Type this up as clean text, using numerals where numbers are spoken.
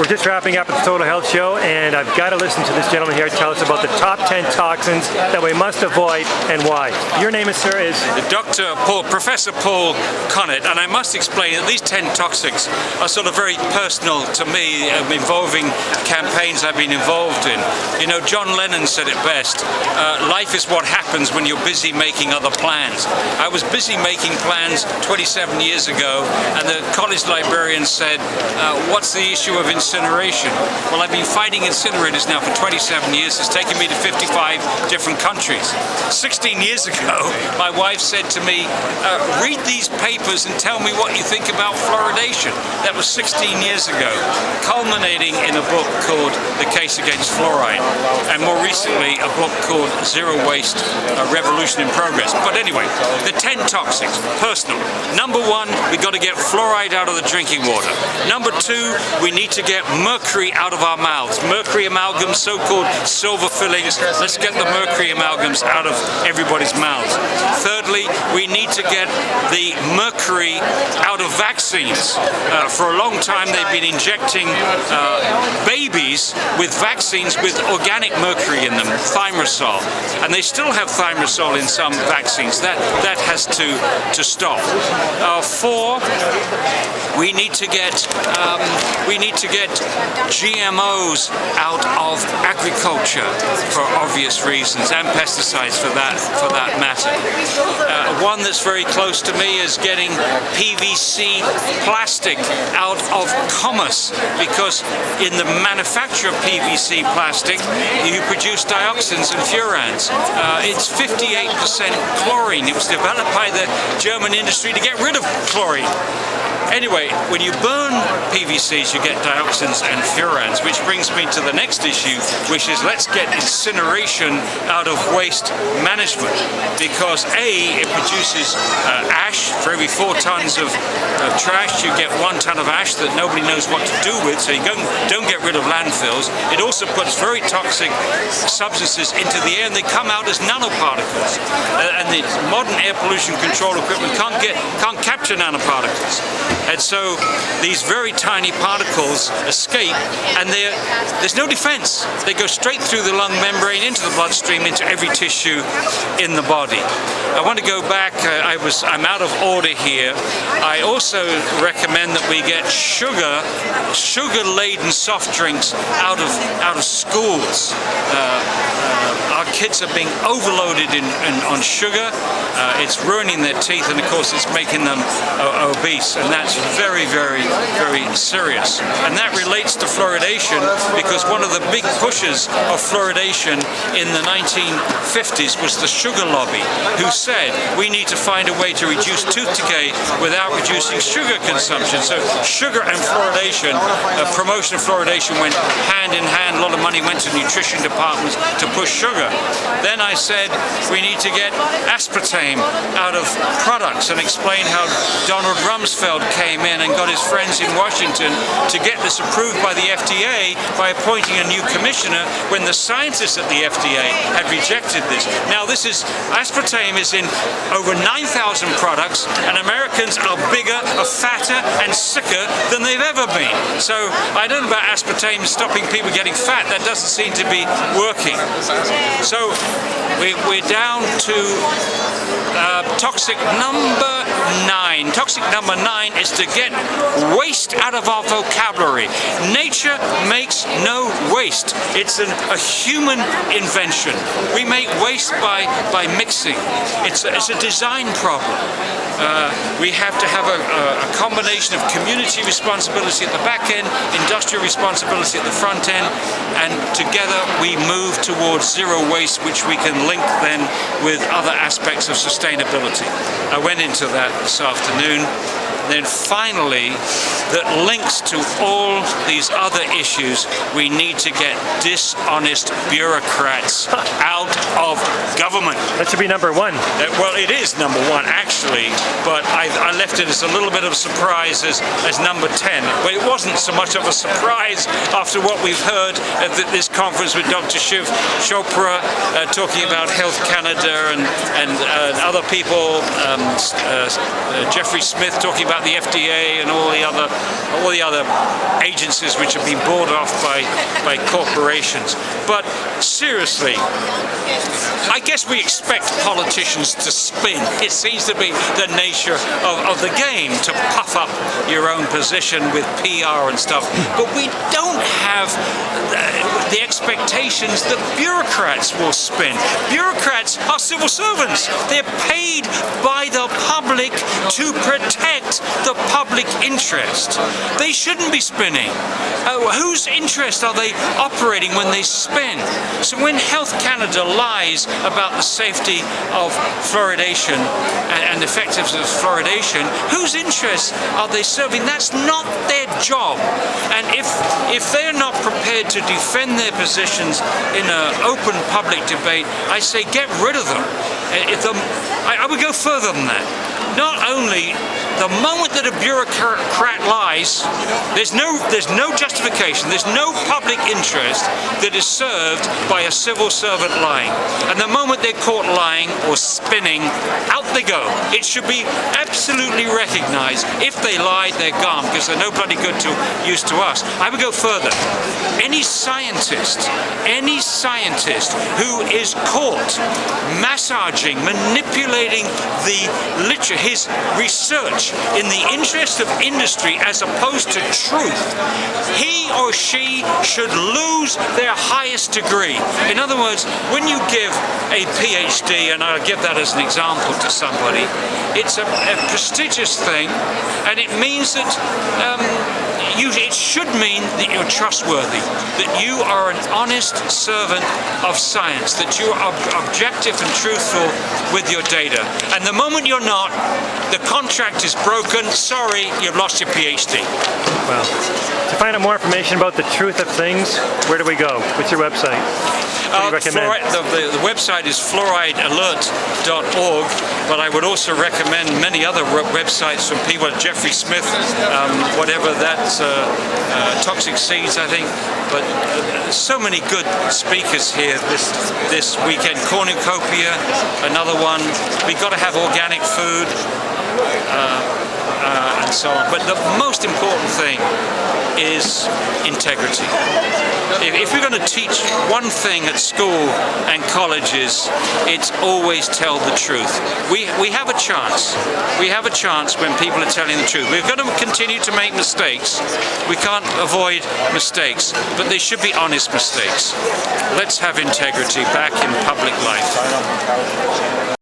We're just wrapping up at the Total Health Show, and I've got to listen to this gentleman here tell us about the top 10 toxins that we must avoid and why. Your name, sir, is? Professor Paul Connett, and I must explain that these 10 toxics are sort of very personal to me, involving campaigns I've been involved in. You know, John Lennon said it best, life is what happens when you're busy making other plans. I was busy making plans 27 years ago, and the college librarian said, what's the issue of incineration? Well, I've been fighting incinerators now for 27 years. It's taken me to 55 different countries. 16 years ago, my wife said to me, read these papers and tell me what you think about fluoridation. That was 16 years ago, culminating in a book called The Case Against Fluoride, and more recently a book called Zero Waste, A Revolution in Progress. But anyway, the 10 toxics, personal. Number 1, we got to get fluoride out of the drinking water. Number 2, we need to get mercury out of our mouths. Mercury amalgams, so-called silver fillings. Let's get the mercury amalgams out of everybody's mouths. Thirdly, we need to get the mercury out of vaccines. For a long time they've been injecting babies with vaccines with organic mercury in them, thimerosal, and they still have thimerosal in some vaccines. That has to stop. 4, we need to get GMOs out of agriculture for obvious reasons, and pesticides for that matter. One that's very close to me is getting PVC plastic out of commerce, because in the manufacture of PVC plastic you produce dioxins and furans. It's 58% chlorine. It was developed by the German industry to get rid of chlorine. Anyway, when you burn PVCs, you get dioxins and furans, which brings me to the next issue, which is let's get incineration out of waste management, because A, it produces ash. For every 4 tons of trash, you get 1 ton of ash that nobody knows what to do with, so you don't get rid of landfills. It also puts very toxic substances into the air, and they come out as nanoparticles. And the modern air pollution control equipment can't capture nanoparticles. And so these very tiny particles escape, and there's no defense. They go straight through the lung membrane, into the bloodstream, into every tissue in the body. I want to go back. I'm out of order here. I also recommend that we get sugar-laden soft drinks out of schools. Our kids are being overloaded on sugar. It's ruining their teeth, and of course it's making them obese, and that's very, very, very serious. And that relates to fluoridation, because one of the big pushes of fluoridation in the 1950s was the sugar lobby, who said we need to find a way to reduce tooth decay without reducing sugar consumption. So sugar and fluoridation, promotion of fluoridation went hand in hand. A lot of money went to nutrition departments to push sugar. Then I said we need to get aspartame out of products, and explain how Donald Rumsfeld came in and got his friends in Washington to get this approved by the FDA by appointing a new commissioner when the scientists at the FDA had rejected this. Now aspartame is in over 9,000 products, and Americans are bigger, are fatter and sicker than they've ever been. So I don't know about aspartame stopping people getting fat. That doesn't seem to be working. So we're down to toxic number 9. Toxic number 9 is to get waste out of our vocabulary. Nature makes no waste. It's a human invention. We make waste by mixing. It's a design problem. We have to have a combination of community responsibility at the back end, industrial responsibility at the front end, and together we move towards zero waste, which we can link then with other aspects of sustainability. I went into that this afternoon. Then finally, that links to all these other issues, we need to get dishonest bureaucrats out of government. That should be number 1. Well, it is number 1 actually, but I left it as a little bit of a surprise as number 10. But it wasn't so much of a surprise after what we've heard at this conference with Dr. Shiv Chopra talking about Health Canada and other people, Jeffrey Smith talking about about the FDA and all the other agencies which have been bought off by corporations. But seriously, I guess we expect politicians to spin. It seems to be the nature of the game, to puff up your own position with PR and stuff. But we don't have the expectations that bureaucrats will spin. Bureaucrats are civil servants. They're paid by the public to protect the public interest. They shouldn't be spinning. Whose interest are they operating when they spin? So when Health Canada lies about the safety of fluoridation and the effectiveness of fluoridation, whose interests are they serving? That's not their job. And if they're not prepared to defend their positions in an open public debate, I say get rid of them. I would go further than that. Not only the moment that a bureaucrat lies, there's no justification, there's no public interest that is served by a civil servant lying. And the moment they're caught lying or spinning, out they go. It should be absolutely recognized. If they lied, they're gone because they're no bloody good use to us. I would go further. Any scientist who is caught massaging, manipulating the literature, his research in the interest of industry as opposed to truth, he or she should lose their highest degree. In other words, when you give a PhD, and I'll give that as an example to somebody, it's a prestigious thing, and it means that it should mean that you're trustworthy, that you are an honest servant of science, that you are objective and truthful with your data. And the moment you're not, the contract is broken. Sorry, you've lost your PhD. Well, to find out more information about the truth of things, where do we go? What's your website? What do you recommend? The website is fluoridealert.org, but I would also recommend many other websites from people like Jeffrey Smith, whatever that's, Toxic Seeds, I think. But so many good speakers here this weekend. Cornucopia, another one. We've got to have organic food, and so on. But the most important thing is integrity. If we're going to teach one thing at school and colleges, it's always tell the truth. We have a chance. We have a chance when people are telling the truth. We're going to continue to make mistakes. We can't avoid mistakes, but they should be honest mistakes. Let's have integrity back in public life.